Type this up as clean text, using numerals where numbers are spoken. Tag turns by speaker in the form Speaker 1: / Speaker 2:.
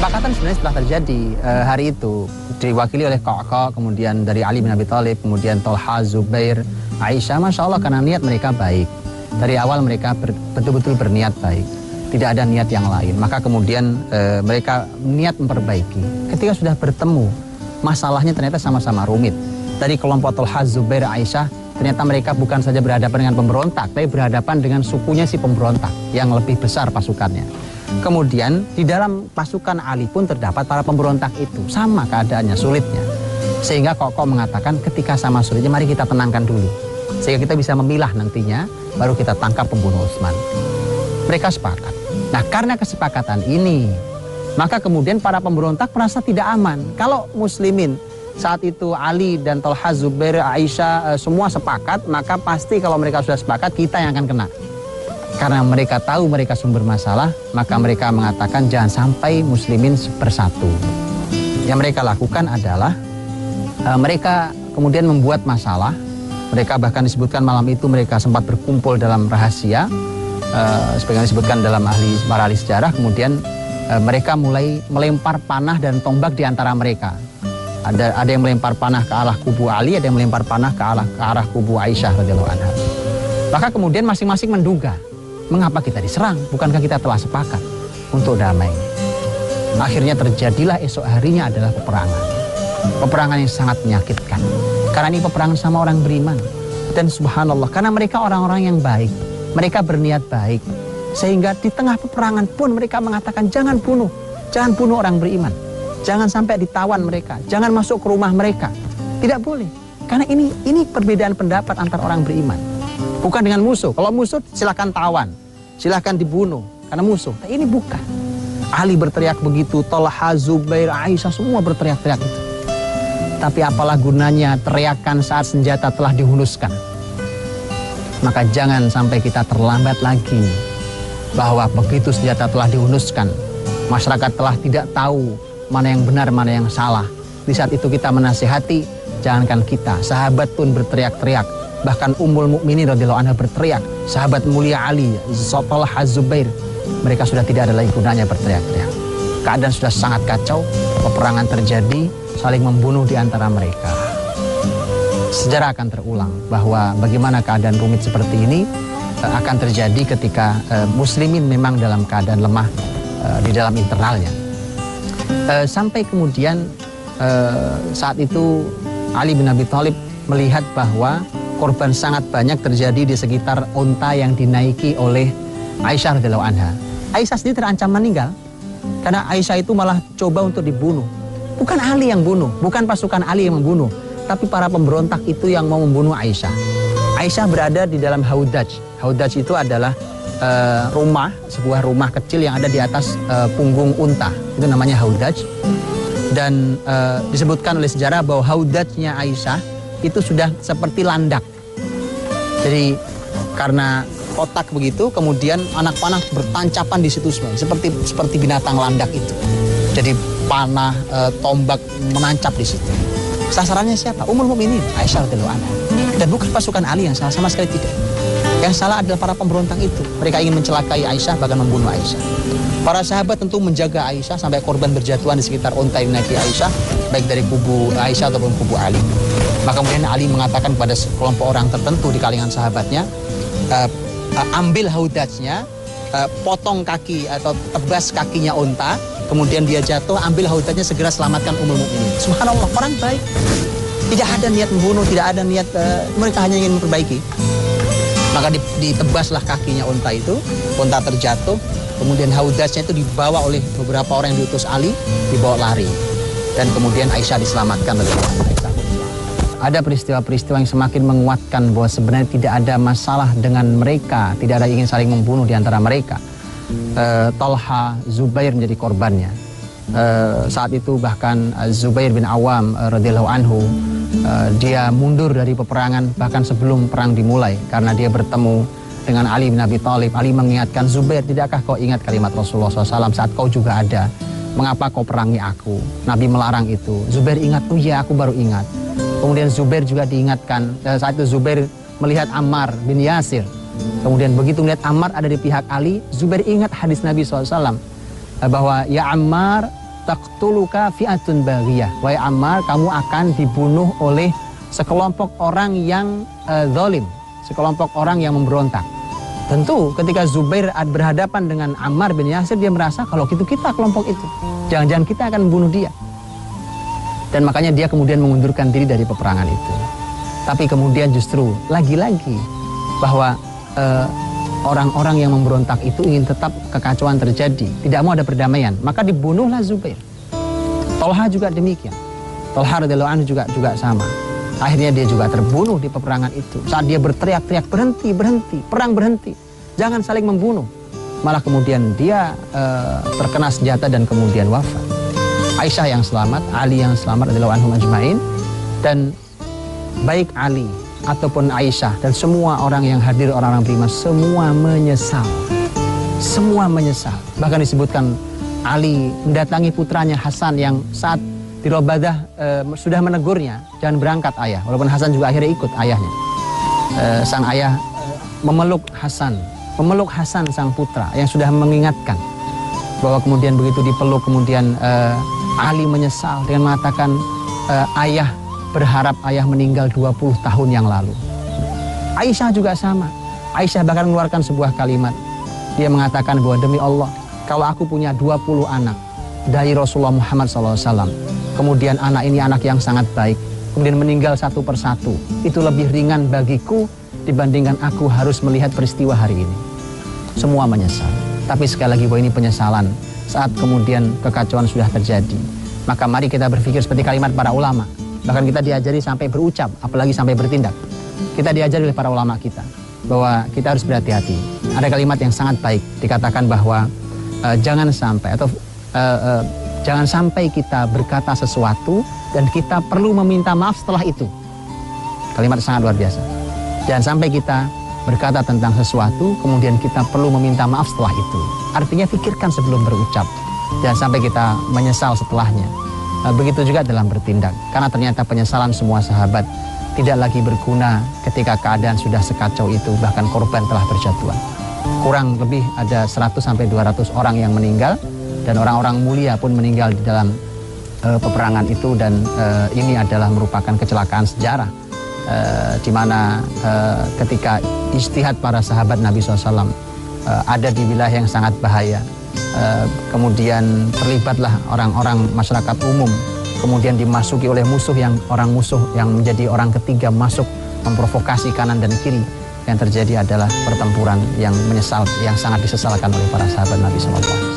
Speaker 1: Kesepakatan sebenarnya setelah terjadi hari itu diwakili oleh Qa'qa', kemudian dari Ali bin Abi Thalib, kemudian Thalha, Zubair, Aisyah. Masya Allah, karena niat mereka baik. Dari awal mereka betul-betul berniat baik, tidak ada niat yang lain. Maka kemudian mereka niat memperbaiki. Ketika sudah bertemu, masalahnya ternyata sama-sama rumit. Dari kelompok Thalha, Zubair, Aisyah, ternyata mereka bukan saja berhadapan dengan pemberontak, tapi berhadapan dengan sukunya si pemberontak yang lebih besar pasukannya. Kemudian di dalam pasukan Ali pun terdapat para pemberontak itu. Sama keadaannya, sulitnya. Sehingga Qa'qa' mengatakan ketika sama sulitnya mari kita tenangkan dulu. Sehingga kita bisa memilah nantinya, baru kita tangkap pembunuh Utsman. Mereka sepakat. Nah, karena kesepakatan ini, maka kemudian para pemberontak merasa tidak aman. Kalau muslimin saat itu Ali dan Thalha, Zubair, Aisyah semua sepakat, maka pasti kalau mereka sudah sepakat kita yang akan kena. Karena mereka tahu mereka sumber masalah, maka mereka mengatakan jangan sampai muslimin bersatu. Yang mereka lakukan adalah mereka kemudian membuat masalah. Mereka bahkan disebutkan malam itu mereka sempat berkumpul dalam rahasia, sebagaimana disebutkan dalam para ahli sejarah. Kemudian mereka mulai melempar panah dan tombak di antara mereka. Ada yang melempar panah ke arah kubu Ali, ada yang melempar panah ke arah kubu Aisyah radhiyallahu anha. Maka kemudian masing-masing menduga, mengapa kita diserang? Bukankah kita telah sepakat untuk damai? Akhirnya terjadilah esok harinya adalah peperangan. Peperangan yang sangat menyakitkan. Karena ini peperangan sama orang beriman. Dan subhanallah, karena mereka orang-orang yang baik. Mereka berniat baik. Sehingga di tengah peperangan pun mereka mengatakan jangan bunuh. Jangan bunuh orang beriman. Jangan sampai ditawan mereka. Jangan masuk ke rumah mereka. Tidak boleh. Karena ini perbedaan pendapat antara orang beriman. Bukan dengan musuh. Kalau musuh silakan tawan, silakan dibunuh karena musuh. Tapi ini bukan. Ali berteriak begitu, Thalha, Zubair, Aisyah semua berteriak-teriak itu. Tapi apalah gunanya teriakan saat senjata telah dihunuskan. Maka jangan sampai kita terlambat lagi. Bahwa begitu senjata telah dihunuskan, masyarakat telah tidak tahu mana yang benar, mana yang salah. Di saat itu kita menasihati, jangankan kita, sahabat pun berteriak-teriak. Bahkan Ummul Mukminin radhiyallahu anha berteriak, sahabat mulia Ali, Thalha, Zubair, mereka sudah tidak ada lagi gunanya berteriak-teriak. Keadaan sudah sangat kacau, peperangan terjadi, saling membunuh di antara mereka. Sejarah akan terulang bahwa bagaimana keadaan rumit seperti ini akan terjadi ketika muslimin memang dalam keadaan lemah di dalam internalnya. Sampai kemudian saat itu Ali bin Abi Thalib melihat bahwa korban sangat banyak terjadi di sekitar unta yang dinaiki oleh Aisyah radhiyallahu anha. Aisyah sendiri terancam meninggal karena Aisyah itu malah coba untuk dibunuh. Bukan Ali yang bunuh, bukan pasukan Ali yang membunuh, tapi para pemberontak itu yang mau membunuh Aisyah. Aisyah berada di dalam Haudaj. Haudaj itu adalah sebuah rumah kecil yang ada di atas punggung unta. Itu namanya Haudaj. Dan disebutkan oleh sejarah bahwa Haudajnya Aisyah itu sudah seperti landak. Jadi karena kotak begitu, kemudian anak panah bertancapan di situ semua, seperti binatang landak itu. Jadi panah, tombak menancap di situ. Sasarannya siapa? Ummul Mukminin Aisyah radhiyallahu anha. Dan bukan pasukan Ali yang salah, sama sekali tidak. Yang salah adalah para pemberontak itu. Mereka ingin mencelakai Aisyah, bahkan membunuh Aisyah. Para sahabat tentu menjaga Aisyah sampai korban berjatuhan di sekitar unta yang dinaiki Aisyah, baik dari kubu Aisyah ataupun kubu Ali. Maka kemudian Ali mengatakan kepada sekelompok orang tertentu di kalangan sahabatnya, ambil haudajnya, potong kaki atau tebas kakinya unta, kemudian dia jatuh, ambil haudajnya, segera selamatkan Ummul Mukminin. Subhanallah, orang baik. Tidak ada niat membunuh, tidak ada niat, mereka hanya ingin memperbaiki. Maka ditebaslah kakinya unta itu, unta terjatuh, kemudian haudajnya itu dibawa oleh beberapa orang yang diutus Ali, dibawa lari. Dan kemudian Aisyah diselamatkan oleh Aisyah. Ada peristiwa-peristiwa yang semakin menguatkan bahwa sebenarnya tidak ada masalah dengan mereka, tidak ada ingin saling membunuh di antara mereka. Thalha, Zubair menjadi korbannya. Saat itu bahkan Zubair bin Awam radhiyallahu anhu, dia mundur dari peperangan bahkan sebelum perang dimulai karena dia bertemu dengan Ali bin Abi Thalib. Ali mengingatkan, Zubair, tidakkah kau ingat kalimat Rasulullah SAW saat kau juga ada? Mengapa kau perangi aku? Nabi melarang itu. Zubair ingat, oh iya aku baru ingat. Kemudian Zubair juga diingatkan, saat itu Zubair melihat Ammar bin Yasir. Kemudian begitu melihat Ammar ada di pihak Ali, Zubair ingat hadis Nabi SAW bahwa ya Ammar, taqtuluka fi'atun baghiyah. Wahai Ammar, kamu akan dibunuh oleh sekelompok orang yang zalim, sekelompok orang yang memberontak. Tentu ketika Zubair berhadapan dengan Ammar bin Yasir, dia merasa kalau gitu kita kelompok itu, jangan-jangan kita akan membunuh dia. Dan makanya dia kemudian mengundurkan diri dari peperangan itu. Tapi kemudian justru lagi-lagi bahwa orang-orang yang memberontak itu ingin tetap kekacauan terjadi, tidak mau ada perdamaian, maka dibunuhlah Zubair. Tolha juga demikian. Tolha radhiyallahu anhu juga sama. Akhirnya dia juga terbunuh di peperangan itu. Saat dia berteriak-teriak, berhenti, berhenti, perang berhenti, jangan saling membunuh. Malah kemudian dia terkena senjata dan kemudian wafat. Aisyah yang selamat, Ali yang selamat radhiyallahu anhum ajmain, dan baik Ali ataupun Aisyah dan semua orang yang hadir, orang-orang beriman, semua menyesal. Semua menyesal. Bahkan disebutkan Ali mendatangi putranya Hasan yang saat di Robadah sudah menegurnya, jangan berangkat ayah. Walaupun Hasan juga akhirnya ikut ayahnya. Sang ayah memeluk Hasan sang putra yang sudah mengingatkan bahwa kemudian begitu dipeluk kemudian Ali menyesal dengan mengatakan ayah berharap ayah meninggal 20 tahun yang lalu. Aisyah juga sama. Aisyah bahkan mengeluarkan sebuah kalimat. Dia mengatakan bahwa demi Allah, kalau aku punya 20 anak dari Rasulullah Muhammad SAW, kemudian anak ini anak yang sangat baik, kemudian meninggal satu persatu, itu lebih ringan bagiku dibandingkan aku harus melihat peristiwa hari ini. Semua menyesal. Tapi sekali lagi bahwa ini penyesalan saat kemudian kekacauan sudah terjadi. Maka mari kita berpikir seperti kalimat para ulama. Bahkan kita diajari sampai berucap, apalagi sampai bertindak. Kita diajari oleh para ulama kita bahwa kita harus berhati-hati. Ada kalimat yang sangat baik, dikatakan bahwa jangan sampai kita berkata sesuatu dan kita perlu meminta maaf setelah itu. Kalimat sangat luar biasa. Jangan sampai kita berkata tentang sesuatu kemudian kita perlu meminta maaf setelah itu. Artinya pikirkan sebelum berucap. Jangan sampai kita menyesal setelahnya. Begitu juga dalam bertindak. Karena ternyata penyesalan semua sahabat tidak lagi berguna ketika keadaan sudah sekacau itu, bahkan korban telah berjatuhan. Kurang lebih ada 100-200 orang yang meninggal, dan orang-orang mulia pun meninggal di dalam peperangan itu, dan ini adalah merupakan kecelakaan sejarah di mana ketika ijtihad para sahabat Nabi SAW ada di wilayah yang sangat bahaya, kemudian terlibatlah orang-orang masyarakat umum, kemudian dimasuki oleh musuh yang menjadi orang ketiga masuk memprovokasi kanan dan kiri. Yang terjadi adalah pertempuran yang sangat disesalkan oleh para sahabat Nabi SAW.